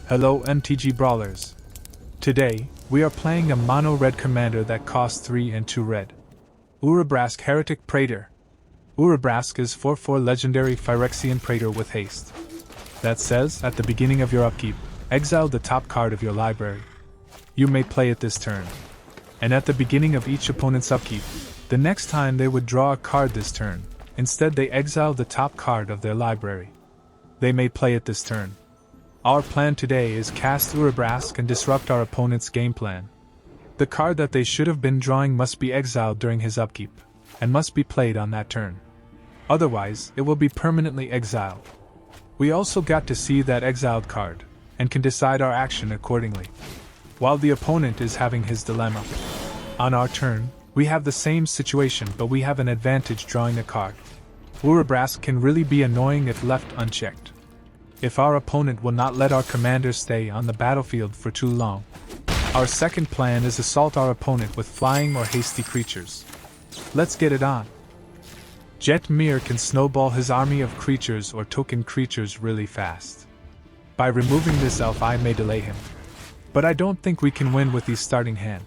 Hello MTG Brawlers. Today, we are playing a mono red commander that costs 3 and 2 red. Urabrask Heretic Praetor. Urabrask is 4/4 legendary Phyrexian Praetor with haste. That says, at the beginning of your upkeep, exile the top card of your library. You may play it this turn. And at the beginning of each opponent's upkeep, the next time they would draw a card this turn, instead they exile the top card of their library. They may play it this turn. Our plan today is cast Urabrask and disrupt our opponent's game plan. The card that they should have been drawing must be exiled during his upkeep, and must be played on that turn. Otherwise, it will be permanently exiled. We also got to see that exiled card, and can decide our action accordingly. While the opponent is having his dilemma. On our turn, we have the same situation, but we have an advantage drawing a card. Urabrask can really be annoying if left unchecked. If our opponent will not let our commander stay on the battlefield for too long. Our second plan is assault our opponent with flying or hasty creatures. Let's get it on. Jetmir can snowball his army of creatures or token creatures really fast. By removing this elf I may delay him. But I don't think we can win with his starting hand.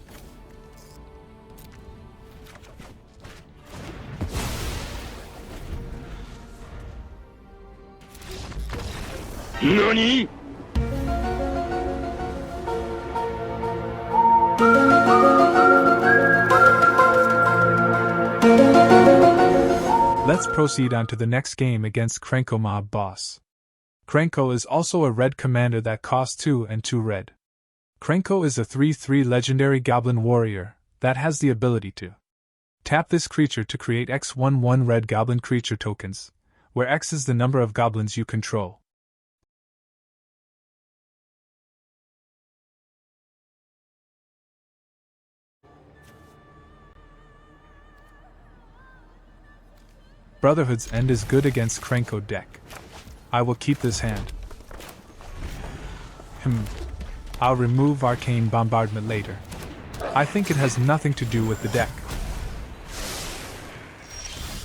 NANI?! Let's proceed on to the next game against Krenko mob boss. Krenko is also a red commander that costs 2 and 2 red. Krenko is a 3/3 legendary goblin warrior that has the ability to tap this creature to create X/1/1 red goblin creature tokens, where X is the number of goblins you control. Brotherhood's End is good against Krenko deck. I will keep this hand. I'll remove Arcane Bombardment later. I think it has nothing to do with the deck.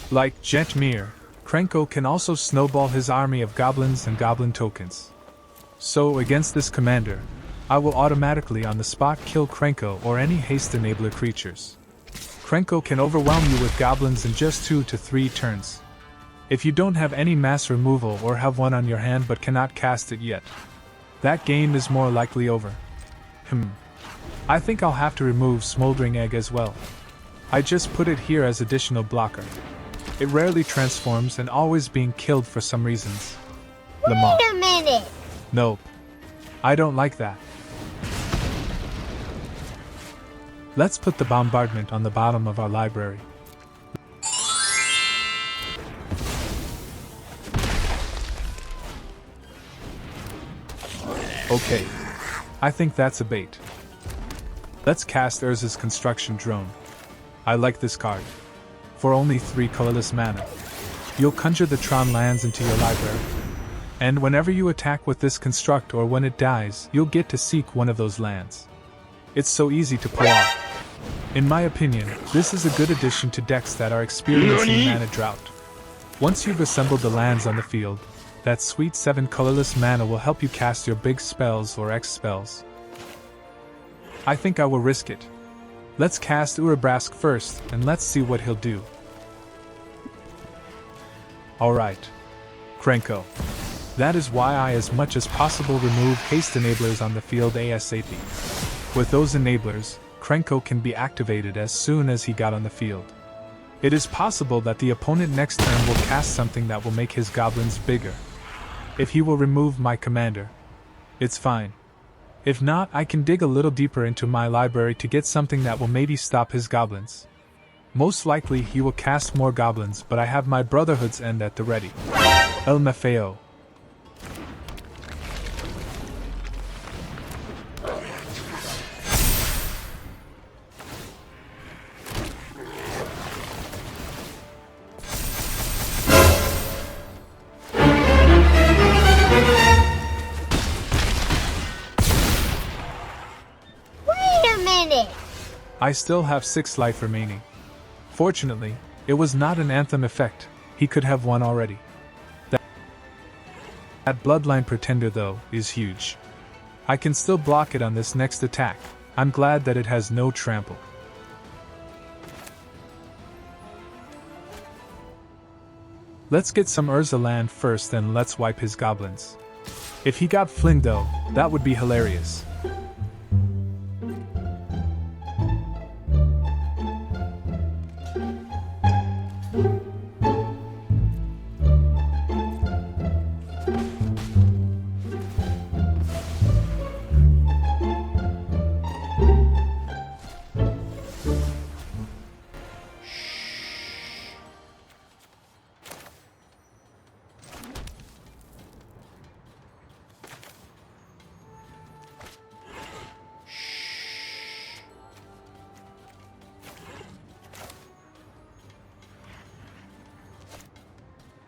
Like Jetmir, Krenko can also snowball his army of goblins and goblin tokens. So against this commander, I will automatically on the spot kill Krenko or any haste enabler creatures. Krenko can overwhelm you with goblins in just 2 to 3 turns. If you don't have any mass removal or have one on your hand but cannot cast it yet, that game is more likely over. I think I'll have to remove Smoldering Egg as well. I just put it here as additional blocker. It rarely transforms and always being killed for some reasons. Wait a minute! Nope. I don't like that. Let's put the bombardment on the bottom of our library. Okay. I think that's a bait. Let's cast Urza's Construction Drone. I like this card. For only 3 colorless mana, you'll conjure the Tron lands into your library. And whenever you attack with this construct or when it dies, you'll get to seek one of those lands. It's so easy to pull off. In my opinion, this is a good addition to decks that are experiencing mana drought. Once you've assembled the lands on the field, that sweet 7 colorless mana will help you cast your big spells or X spells. I think I will risk it. Let's cast Urabrask first, and let's see what he'll do. Alright. Krenko. That is why I as much as possible remove haste enablers on the field ASAP. With those enablers, Krenko can be activated as soon as he got on the field. It is possible that the opponent next turn will cast something that will make his goblins bigger. If he will remove my commander, it's fine. If not, I can dig a little deeper into my library to get something that will maybe stop his goblins. Most likely he will cast more goblins, but I have my Brotherhood's End at the ready. El Mafeo. I still have 6 life remaining. Fortunately, it was not an Anthem effect, he could have won already. That Bloodline Pretender though, is huge. I can still block it on this next attack. I'm glad that it has no trample. Let's get some Urza land first, then let's wipe his goblins. If he got flinged though, that would be hilarious.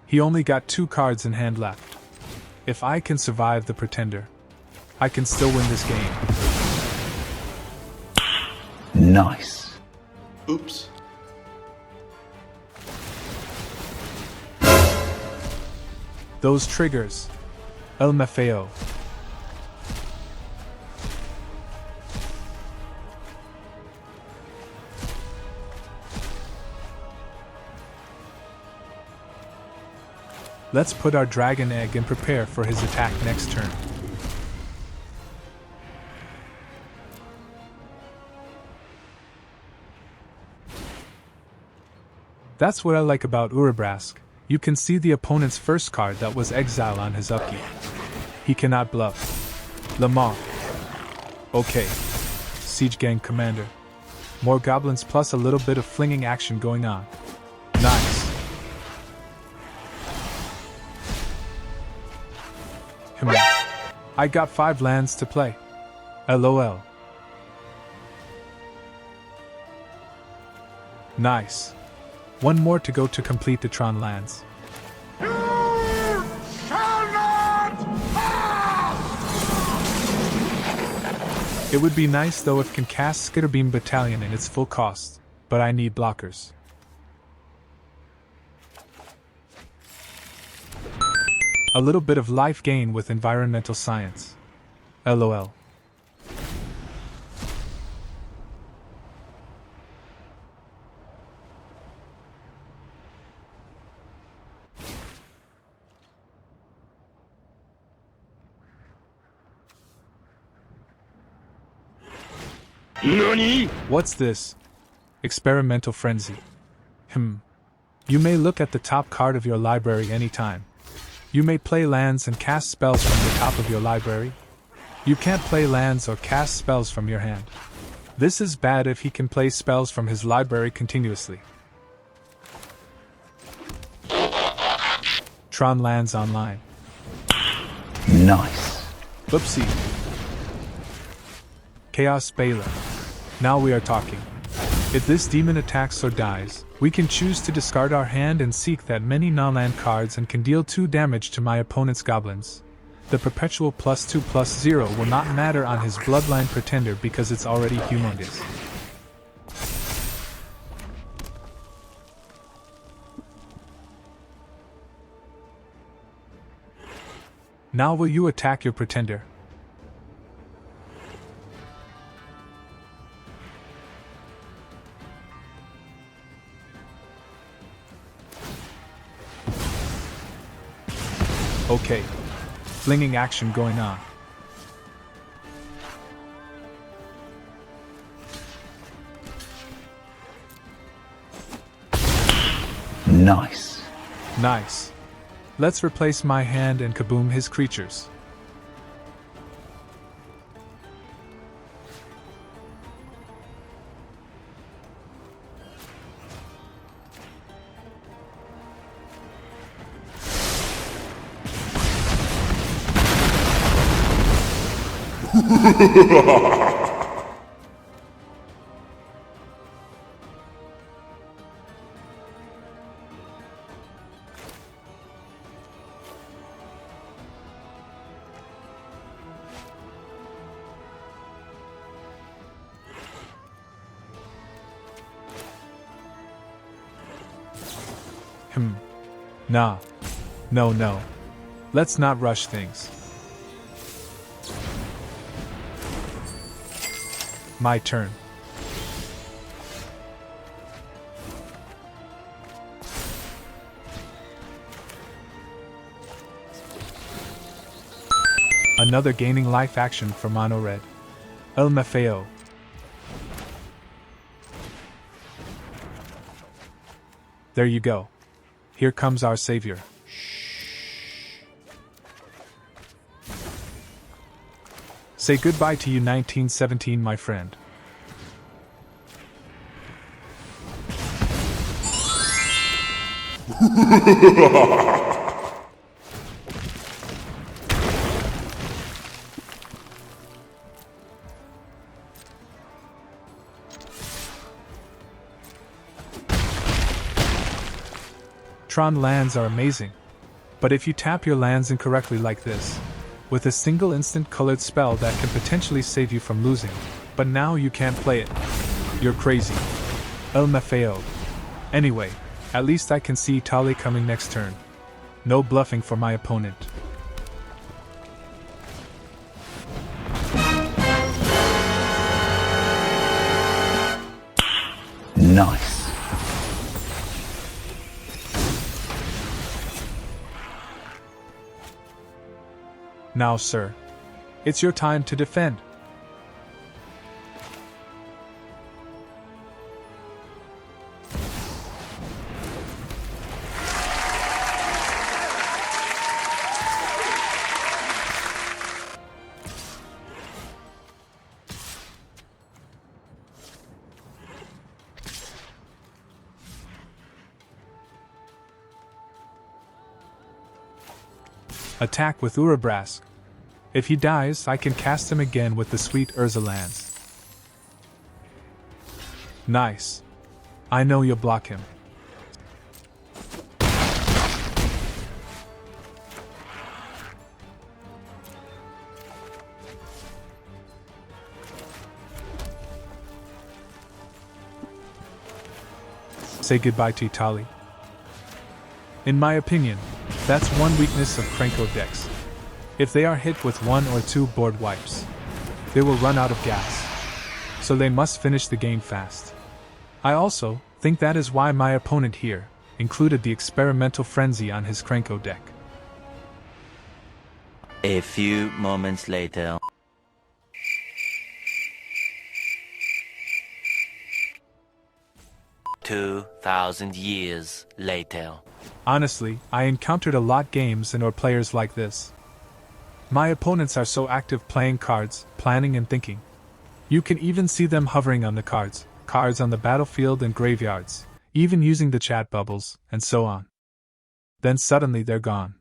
He only got 2 cards in hand left. If I can survive the Pretender, I can still win this game. Nice. Oops. Those triggers. El Mafeo. Let's put our dragon egg and prepare for his attack next turn. That's what I like about Urabrask. You can see the opponent's first card that was exile on his upkeep. He cannot bluff. Lamar. Okay. Siege Gang Commander. More goblins plus a little bit of flinging action going on. Nice. I got 5 lands to play. LOL. Nice. One more to go to complete the Tron lands. You shall not pass! It would be nice though if can cast Skitterbeam Battalion in its full cost, but I need blockers. A little bit of life gain with environmental science. LOL. NANI? What's this? Experimental frenzy. You may look at the top card of your library anytime. You may play lands and cast spells from the top of your library. You can't play lands or cast spells from your hand. This is bad if he can play spells from his library continuously. Tron lands online. Nice. Oopsie. Chaos Baylor. Now we are talking. If this demon attacks or dies, we can choose to discard our hand and seek that many non-land cards and can deal 2 damage to my opponent's goblins. The perpetual +2/+0 will not matter on his bloodline Pretender because it's already humongous. Now will you attack your Pretender? Okay. Flinging action going on. Nice. Nice. Let's replace my hand and KABOOM his creatures. Nah. No. Let's not rush things. My turn. Another gaining life action for mono red. El Mafeo. There you go. Here comes our savior. Say goodbye to you 1917, my friend. Tron lands are amazing. But if you tap your lands incorrectly like this, with a single instant colored spell that can potentially save you from losing, but now you can't play it, you're crazy. El Mafeo. Anyway, at least I can see Tali coming next turn. No bluffing for my opponent. Nice. Now, sir, it's your time to defend. Attack with Urabrask. If he dies, I can cast him again with the sweet Urza lands. Nice. I know you'll block him. Say goodbye to Tali. In my opinion, that's one weakness of Krenko decks. If they are hit with 1 or 2 board wipes, they will run out of gas. So they must finish the game fast. I also think that is why my opponent here included the experimental frenzy on his Krenko deck. A few moments later. 2,000 years later. Honestly, I encountered a lot games and or players like this. My opponents are so active playing cards, planning and thinking. You can even see them hovering on the cards on the battlefield and graveyards, even using the chat bubbles, and so on. Then suddenly they're gone.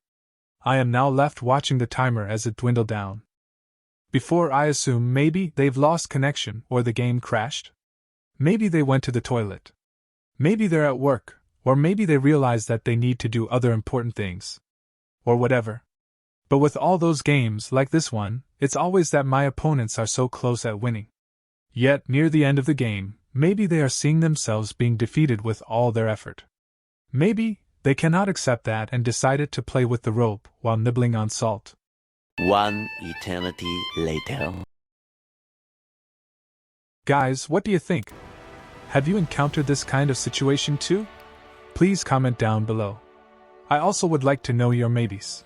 I am now left watching the timer as it dwindled down. Before I assume maybe they've lost connection or the game crashed. Maybe they went to the toilet. Maybe they're at work, or maybe they realize that they need to do other important things. Or whatever. But with all those games like this one, it's always that my opponents are so close at winning. Yet, near the end of the game, maybe they are seeing themselves being defeated with all their effort. Maybe they cannot accept that and decided to play with the rope while nibbling on salt. One eternity later. Guys, what do you think? Have you encountered this kind of situation too? Please comment down below. I also would like to know your maybes.